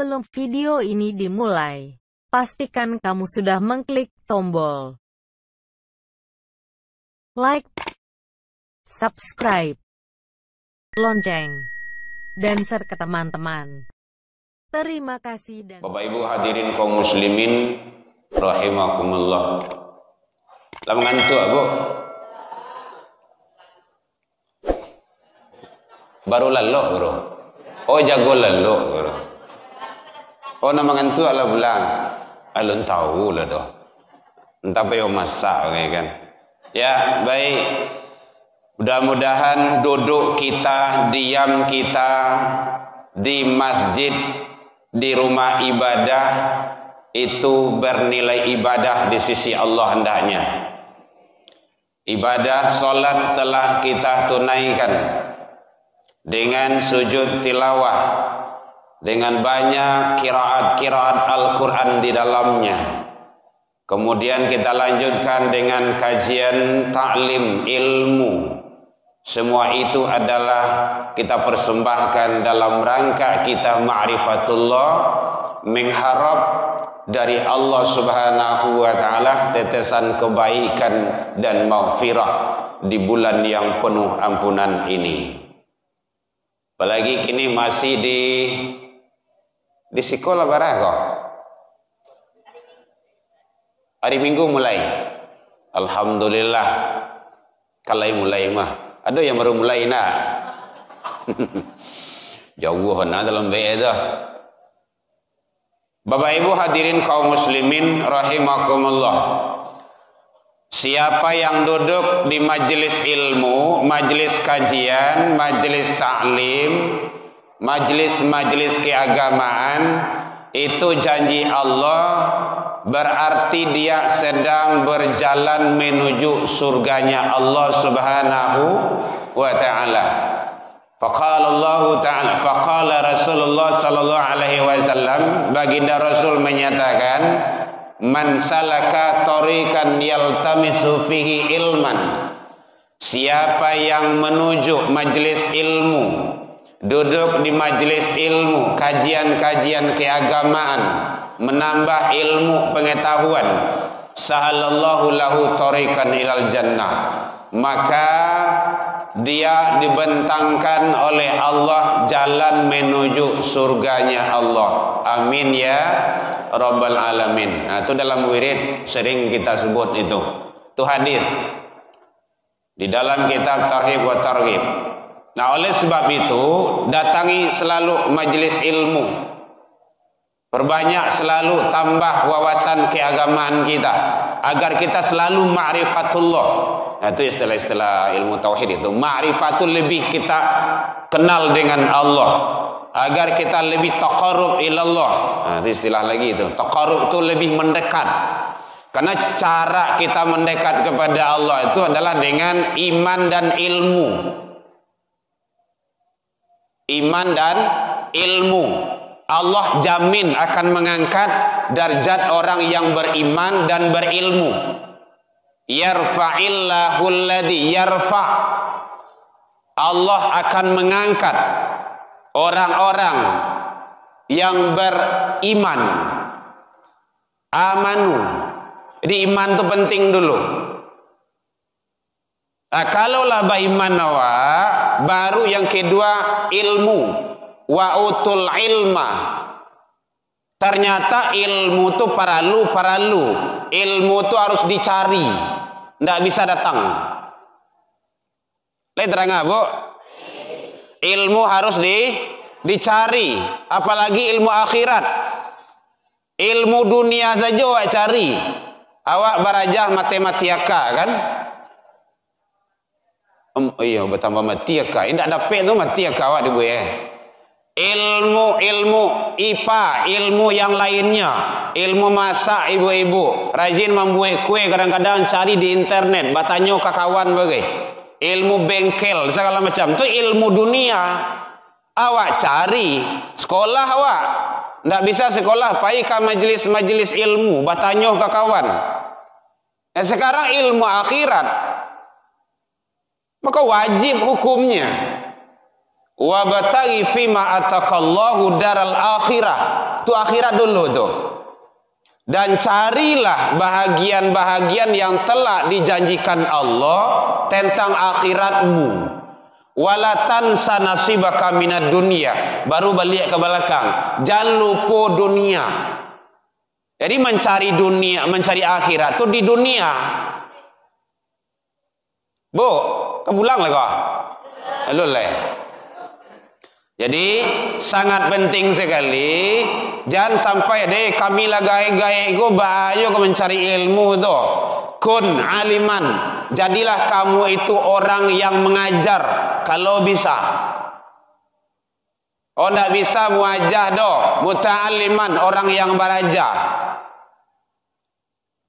Sebelum video ini dimulai, pastikan kamu sudah mengklik tombol like, subscribe, lonceng, dan share ke teman-teman. Terima kasih. Dan Bapak Ibu hadirin kaum muslimin rahimakumullah. Lah mengantuk Bu? Baru lalu bro. Oh jago lalu bro. Oh nama mengantuk lah bilang. Alun tahu lah doh. Entah apa yang masak kan. Ya baik. Mudah-mudahan duduk kita, diam kita di masjid, di rumah ibadah itu bernilai ibadah di sisi Allah hendaknya. Ibadah solat telah kita tunaikan dengan sujud tilawah, dengan banyak kiraat-kiraat Al-Quran di dalamnya. Kemudian kita lanjutkan dengan kajian taklim ilmu. Semua itu adalah kita persembahkan dalam rangka kita ma'rifatullah, mengharap dari Allah Subhanahu wa taala tetesan kebaikan dan maghfirah di bulan yang penuh ampunan ini. Apalagi kini masih di sekolah barah kok. Hari Minggu mulai. Alhamdulillah. Kalai mulai mah. Ada yang baru mulai nak. Jauh nak dalam BE dah. Bapak Ibu hadirin kaum muslimin rahimakumullah. Siapa yang duduk di majelis ilmu, majelis kajian, majelis taklim, majelis-majelis keagamaan, itu janji Allah berarti dia sedang berjalan menuju surganya Allah Subhanahu wa taala. Faqala Allah taala, faqala Rasulullah sallallahu alaihi wasallam, baginda Rasul menyatakan, man salaka tariqan yaltamisu fihi ilman, siapa yang menuju majelis ilmu, duduk di majelis ilmu, kajian-kajian keagamaan, menambah ilmu pengetahuan, sahalallahu lahu tariqan ilal jannah, maka dia dibentangkan oleh Allah jalan menuju surganya Allah. Amin ya Rabbal alamin. Nah, itu dalam wirid sering kita sebut itu. Itu hadis di dalam kitab Tarhib wa Targhib. Nah, oleh sebab itu datangi selalu majelis ilmu. Perbanyak selalu tambah wawasan keagamaan kita agar kita selalu ma'rifatullah. Nah, itu istilah-istilah ilmu tauhid itu. Ma'rifatul, lebih kita kenal dengan Allah agar kita lebih taqarrub ilallah. Nah, itu istilah lagi itu. Taqarrub itu lebih mendekat. Karena cara kita mendekat kepada Allah itu adalah dengan iman dan ilmu. Iman dan ilmu. Allah jamin akan mengangkat darjat orang yang beriman dan berilmu. Yarfa'illahu alladhi yarfa'. Allah akan mengangkat orang-orang yang beriman. Amanu. Jadi iman itu penting dulu. Nah, kalaulah beriman baru yang kedua ilmu. Wa utul ilma. Ternyata ilmu itu paralu. Ilmu itu harus dicari. Tidak bisa datang. Lihat terang Bu? Ilmu harus dicari. Apalagi ilmu akhirat. Ilmu dunia saja awak cari. Awak barajah matematika kan? Iya bertambah matematika. Tidak dapat tu matematika awak dibuat ilmu IPA, ilmu yang lainnya, ilmu masak ibu-ibu, rajin membuat kue, kadang-kadang cari di internet, bertanya ke kawan bagai, ilmu bengkel segala macam, itu ilmu dunia. Awak cari sekolah awak, tidak bisa sekolah, pergi ke majelis-majelis ilmu, bertanya ke kawan. Nah, sekarang ilmu akhirat, maka wajib hukumnya. Wa bataghi fima atakallahu daral akhirah. Tu akhirat dulu tu. Dan carilah bahagian-bahagian yang telah dijanjikan Allah tentang akhiratmu. Wala tansa nasibaka minad dunya. Baru balik ke belakang. Jangan lupa dunia. Jadi mencari dunia, mencari akhirat tu di dunia. Bu, kau pulang lah kau. Lalu lah. Jadi sangat penting sekali. Jangan sampai deh kami lah gae-gae go bahaya kau mencari ilmu tu. Kun aliman. Jadilah kamu itu orang yang mengajar kalau bisa. Oh tak bisa muajah doh. Muta'alliman, orang yang belajar.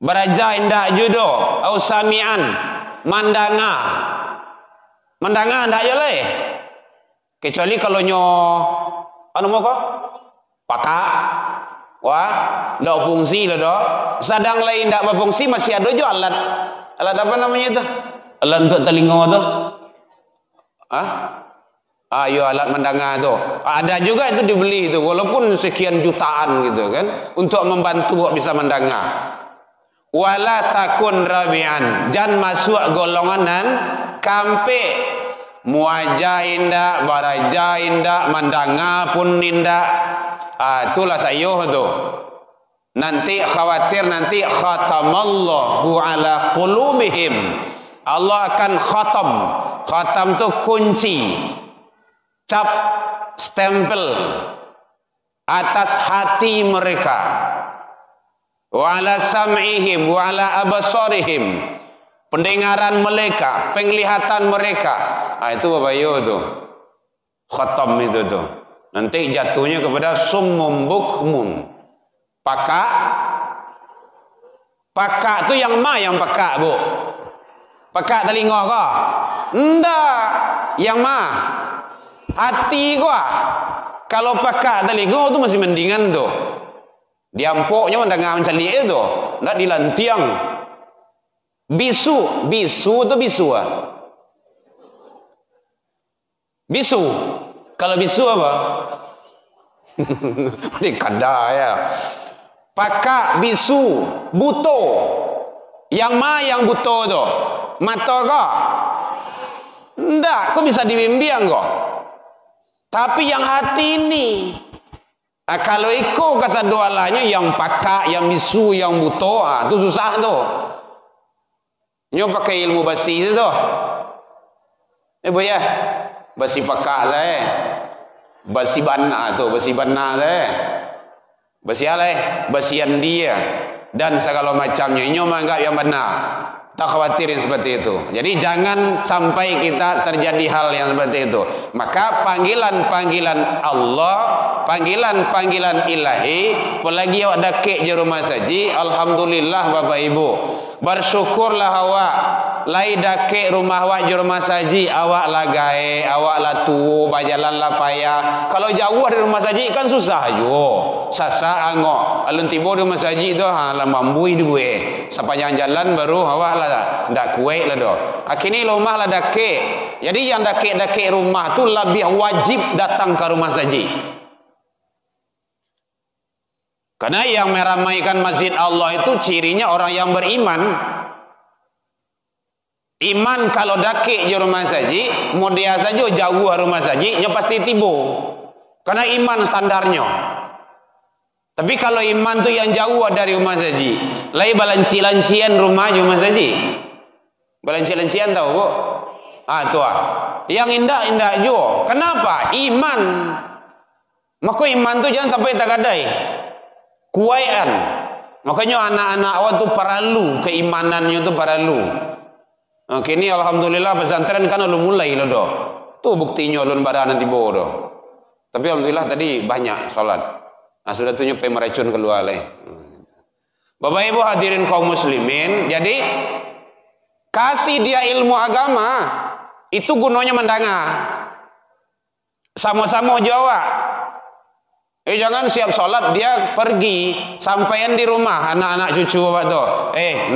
Beraja indak judo au samian mandanga. Mandanga ndak je leh. Kecuali kalau nyo anu mau kok? Pakak. Wah, ndak fungsi lah doh. Sedang lain ndak berfungsi masih ada jo alat. Alat apa namanya itu? Alat untuk telinga tu. Ah? Ayo alat mandanga tu. Ada juga itu dibeli itu walaupun sekian jutaan gitu kan untuk membantu bisa mendanga. Wala takun rabian, jangan masuk golongan kampe muajah indak, baraja indak, mandanga pun indak. Itulah sayuh tu. Nanti khawatir nanti khatamallahu ala qulubihim. Allah akan khatam. Khatam tu kunci, cap stempel atas hati mereka. Wa ala sam'ihim wa ala abasarihim, pendengaran mereka, penglihatan mereka. Itu babayo tu. Khatam itu tu. Nanti jatuhnya kepada summum bukmun. Pakak. Pakak tu yang yang pakak, Bu. Pakak telinga kah? Enggak. Yang hati kah? Kalau pakak telinga tu masih mendingan tu. Diampoknya mendengar mencari itu, nak dilantiang. Bisu tu bisu ah. Bisu. Kalau bisu apa? Ini kada ya. Pakak bisu, buto. Yang yang buto tu? Mata kah? Enggak, kau bisa dibimbing kau. Tapi yang hati ini. Kalau ikut kesadualannya yang pakak, yang bisu, yang buto, tu susah tu. Nyo pakai ilmu basi tu. Boya, basi pakak saya. Basi bana tu, basi bana saya. Basi alai, basian dia dan segala macamnya. Nyo menganggap yang benar. Tak khawatirin seperti itu. Jadi jangan sampai kita terjadi hal yang seperti itu. Maka panggilan-panggilan Allah, panggilan-panggilan ilahi, apalagi awak dakik je rumah saji, alhamdulillah Bapak Ibu. Bersyukurlah awak lai dakik rumah awak je rumah saji, awak lah gae, awak lah tu, bajalan lah payah. Kalau jauh dari rumah saji kan susah jo. Sasa angok, alun tibo di rumah saji tu lah mambui di buih. Sepanjang jalan baru awak lah ndak kuat lah doh. Akhirnya rumah lah dakik. Jadi yang dakik-dakik rumah tu lebih wajib datang ke rumah saji. Karena yang meramaikan masjid Allah itu cirinya orang yang beriman. Iman kalau dakik di rumah saji, mau dia saja jauh rumah saji, nya pasti tibo. Karena iman standarnya. Tapi kalau iman tu yang jauh dari rumah saji, lai balanci-lancian rumah rumah saji. Balanci-lancian tahu kok? Tu Yang indah-indah jo. Kenapa? Iman. Maka iman tu jangan sampai takadai. Kuaian. Makanya anak-anak awak tu perlu keimanannya tu perlu. Kini alhamdulillah pesantren kan lu mulai lo doh. Tu buktinya ulun badan nanti bodoh. Tapi alhamdulillah tadi banyak salat. Sudah tu nyupai meracun keluar leh. Bapak Ibu hadirin kaum muslimin, jadi kasih dia ilmu agama itu gunanya mendengar. Sama-sama jawab. Jangan siap sholat dia pergi sampaian di rumah anak-anak cucu bapak tu.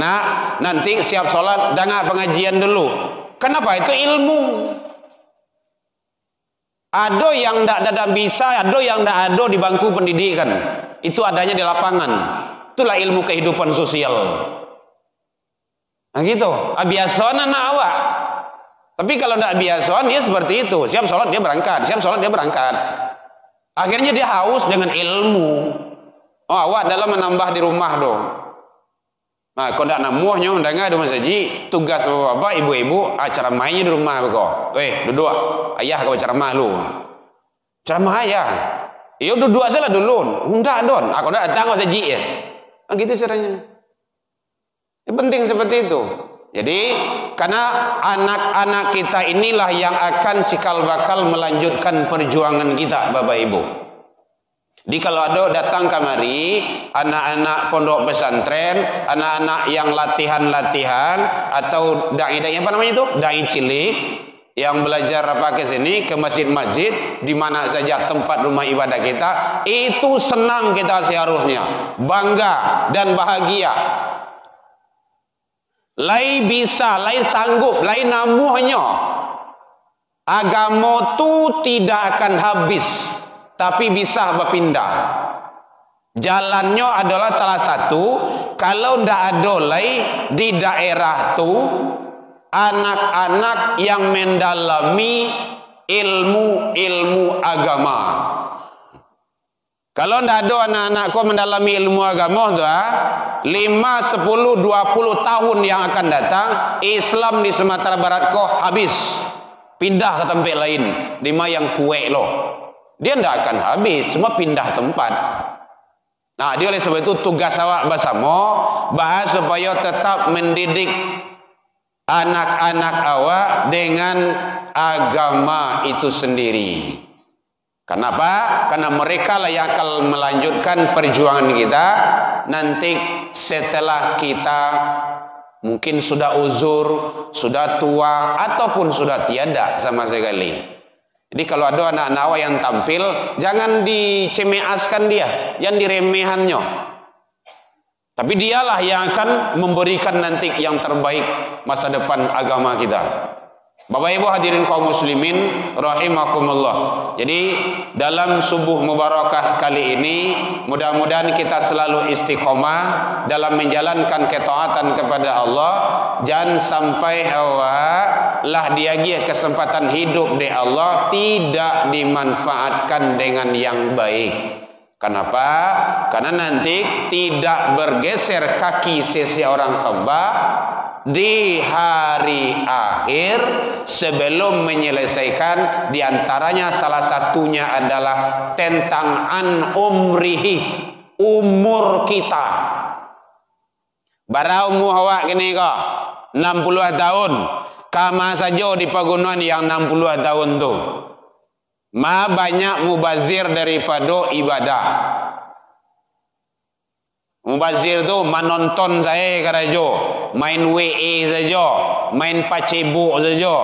Nak nanti siap sholat dengar pengajian dulu. Kenapa? Itu ilmu. Ada yang tidak bisa, ada yang tidak ada di bangku pendidikan. Itu adanya di lapangan. Itulah ilmu kehidupan sosial. Nah gitu. Biasa anak awak. Tapi kalau tidak biasa, dia seperti itu. Siap sholat dia berangkat, siap sholat dia berangkat. Akhirnya dia haus dengan ilmu. Oh, awak dalam menambah di rumah dong. Nah, kalau tidak namuhnya mendengar di masjid, tugas bapak, ibu-ibu, acara mainnya di rumah kok. Duduk. Ayah kau ceramah lu. Ceramah ayah. Ya duduk saja dulu. Enggak don. Aku tidak datang kau masjid ya. Nah, gitu caranya. Penting seperti itu. Jadi, karena anak-anak kita inilah yang akan cikal bakal melanjutkan perjuangan kita, Bapak Ibu. Jadi kalau ada datang kemari anak-anak pondok pesantren, anak-anak yang latihan-latihan atau dai apa namanya itu? Dai cilik yang belajar ke sini ke masjid-masjid di mana saja tempat rumah ibadah kita, itu senang kita seharusnya, bangga dan bahagia. Lai bisa, lai sanggup, lai namuhnya. Agama itu tidak akan habis, tapi bisa berpindah. Jalannya adalah salah satu. Kalau tidak ada lai di daerah itu anak-anak yang mendalami ilmu agama. Kalau tidak ada anak-anakku mendalami ilmu agama, 5, 10, 20 tahun yang akan datang, Islam di Sumatera Barat kok habis. Pindah ke tempat lain. Lima yang kuek loh. Dia tidak akan habis, cuma pindah tempat. Nah, dia oleh sebab itu tugas awak bersama bahas supaya tetap mendidik anak-anak awak dengan agama itu sendiri. Kenapa? Karena mereka lah yang akan melanjutkan perjuangan kita nanti setelah kita mungkin sudah uzur, sudah tua, ataupun sudah tiada sama sekali. Jadi kalau ada anak-anak awak yang tampil, jangan dicemeaskan dia, jangan diremehannya. Tapi dialah yang akan memberikan nanti yang terbaik masa depan agama kita. Bapak Ibu hadirin kaum muslimin rahimakumullah. Jadi dalam subuh mubarakah kali ini mudah-mudahan kita selalu istiqomah dalam menjalankan ketaatan kepada Allah. Jangan sampai lah diagi kesempatan hidup di Allah tidak dimanfaatkan dengan yang baik. Kenapa? Karena nanti tidak bergeser kaki seseorang hamba di hari akhir sebelum menyelesaikan, diantaranya salah satunya adalah tentang umrihi, umur kita. Bara umur awak gini kok 60 tahun, kama saja di pegunungan yang 60 tahun tu. Ma banyak mubazir daripada ibadah. Mubazir tu menonton saya karajo, main WE saja, main pacebuk saja.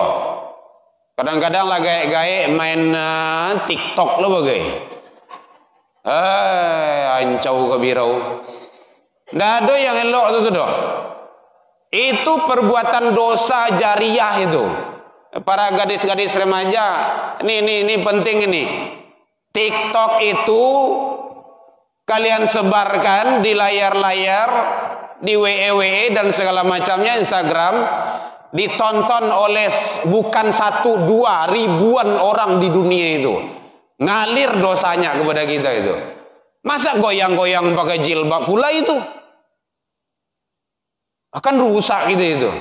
Kadang-kadang lah gaek-gaek main TikTok lo bagai. Ancau kebirau. Nggak ada yang elok tu dah. Itu perbuatan dosa jariah itu. Para gadis-gadis remaja, ini penting ini. TikTok itu kalian sebarkan di layar-layar, di WE dan segala macamnya, Instagram, ditonton oleh bukan 1, 2, ribuan orang di dunia itu. Ngalir dosanya kepada kita itu. Masa goyang-goyang pakai jilbab pula itu? Akan rusak gitu itu.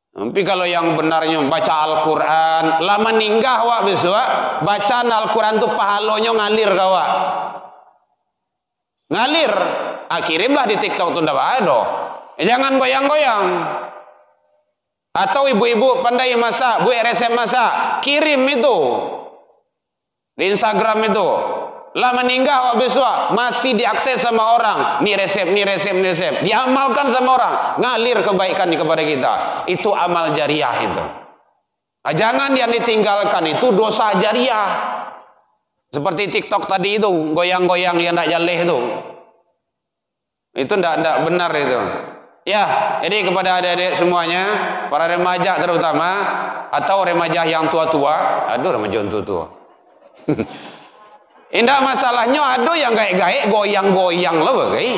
Tapi kalau yang benarnya baca Al-Quran, lama ninggah wak besok, bacaan Al-Quran tuh pahalonya ngalir kawak. Ngalir, kirimlah di TikTok tuh ndak ada. Jangan goyang-goyang. Atau ibu-ibu pandai masak, bu resep masak, kirim itu di Instagram itu. Lah meninggal besok masih diakses sama orang. Ni resep, diamalkan sama orang, ngalir kebaikan kepada kita. Itu amal jariah itu. Jangan yang ditinggalkan itu dosa jariah. Seperti TikTok tadi itu, goyang-goyang yang tidak jaleh itu. Itu tidak benar itu. Ya, jadi kepada adik-adik semuanya, para remaja terutama, atau remaja yang tua-tua, aduh remaja yang tua-tua. Indah masalahnya ada yang gaek-gaek goyang-goyang lah bagai.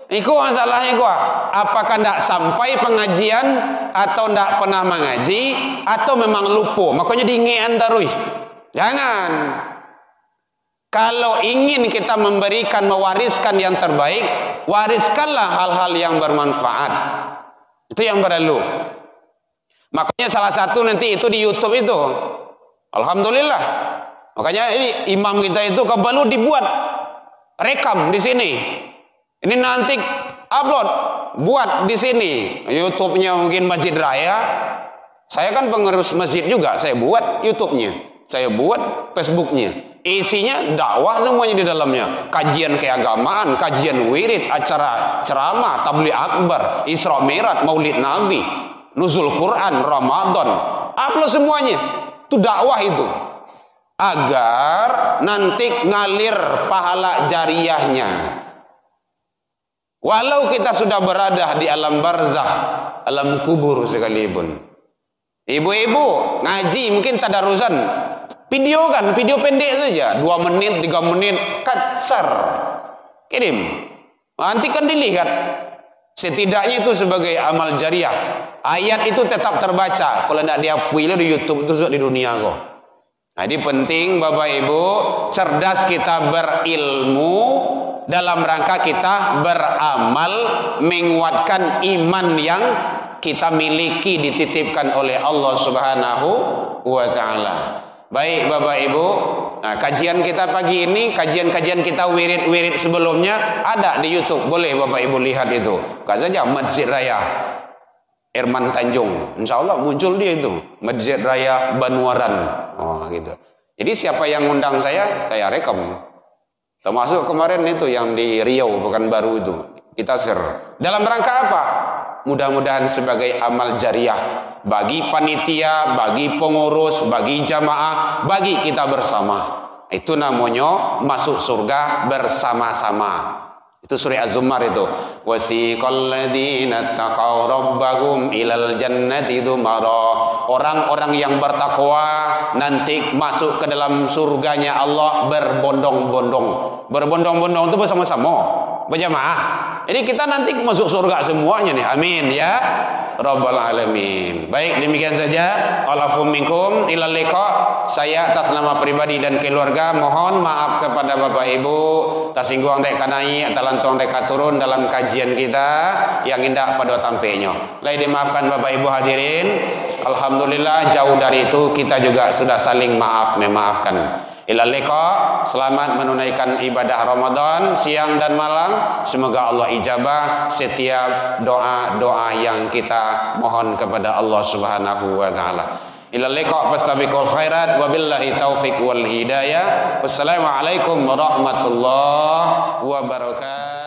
Iku masalahnya gua. Apakah ndak sampai pengajian atau ndak pernah mengaji atau memang lupa? Makanya diingetan tarui. Jangan. Kalau ingin kita memberikan, mewariskan yang terbaik, wariskanlah hal-hal yang bermanfaat. Itu yang perlu. Makanya salah satu nanti itu di YouTube itu. Alhamdulillah. Makanya ini imam kita itu kebalu dibuat rekam di sini. Ini nanti upload, buat di sini. YouTube-nya mungkin Masjid Raya. Saya kan pengurus masjid juga, saya buat YouTube-nya. Saya buat Facebook-nya. Isinya dakwah semuanya di dalamnya. Kajian keagamaan, kajian wirid, acara ceramah, tabligh akbar, Isra Mi'raj, Maulid Nabi, nuzul Quran, Ramadan. Upload semuanya. Itu dakwah itu. Agar nanti ngalir pahala jariyahnya. Walau kita sudah berada di alam barzah, alam kubur sekalipun. Ibu-ibu ngaji mungkin tadarusan, video kan, video pendek saja, 2 menit, 3 menit, katsar, kirim. Nanti kan dilihat. Setidaknya itu sebagai amal jariah. Ayat itu tetap terbaca. Kalau tidak diakui di YouTube itu di dunia kok. Jadi penting Bapak Ibu, cerdas kita berilmu dalam rangka kita beramal, menguatkan iman yang kita miliki dititipkan oleh Allah Subhanahu wa taala. Baik Bapak Ibu, nah, kajian kita pagi ini, kajian-kajian kita wirid-wirid sebelumnya ada di YouTube. Boleh Bapak Ibu lihat itu. Bukan saja Masjid Raya Irman Tanjung, insya Allah muncul dia itu, Masjid Raya Banuaran, oh gitu. Jadi siapa yang ngundang saya rekam. Termasuk kemarin itu yang di Riau Pekanbaru itu, kita share. Dalam rangka apa? Mudah-mudahan sebagai amal jariah bagi panitia, bagi pengurus, bagi jamaah, bagi kita bersama. Itu namanya masuk surga bersama-sama. Itu surah Az-Zumar itu. Wasiqal ladzina taqaw rabbahum ilal jannati dzumara. Orang-orang yang bertakwa nanti masuk ke dalam surganya Allah berbondong-bondong. Berbondong-bondong itu bersama-sama, berjamaah. Jadi kita nanti masuk surga semuanya nih. Amin ya rabbal alamin. Baik, demikian saja. Alafum minkum ilal liqa. Saya atas nama pribadi dan keluarga mohon maaf kepada Bapak Ibu tasinggung dek kanai atau lantong dek turun dalam kajian kita yang indah pada tampaknya. Lai dimaafkan Bapak Ibu hadirin. Alhamdulillah jauh dari itu kita juga sudah saling memaafkan. Ilal liqa, selamat menunaikan ibadah Ramadan siang dan malam. Semoga Allah ijabah setiap doa-doa yang kita mohon kepada Allah Subhanahu wa taala. Ilal liqa fastabiqul khairat wabillahi taufik wal hidayah. Wassalamualaikum warahmatullahi wabarakatuh.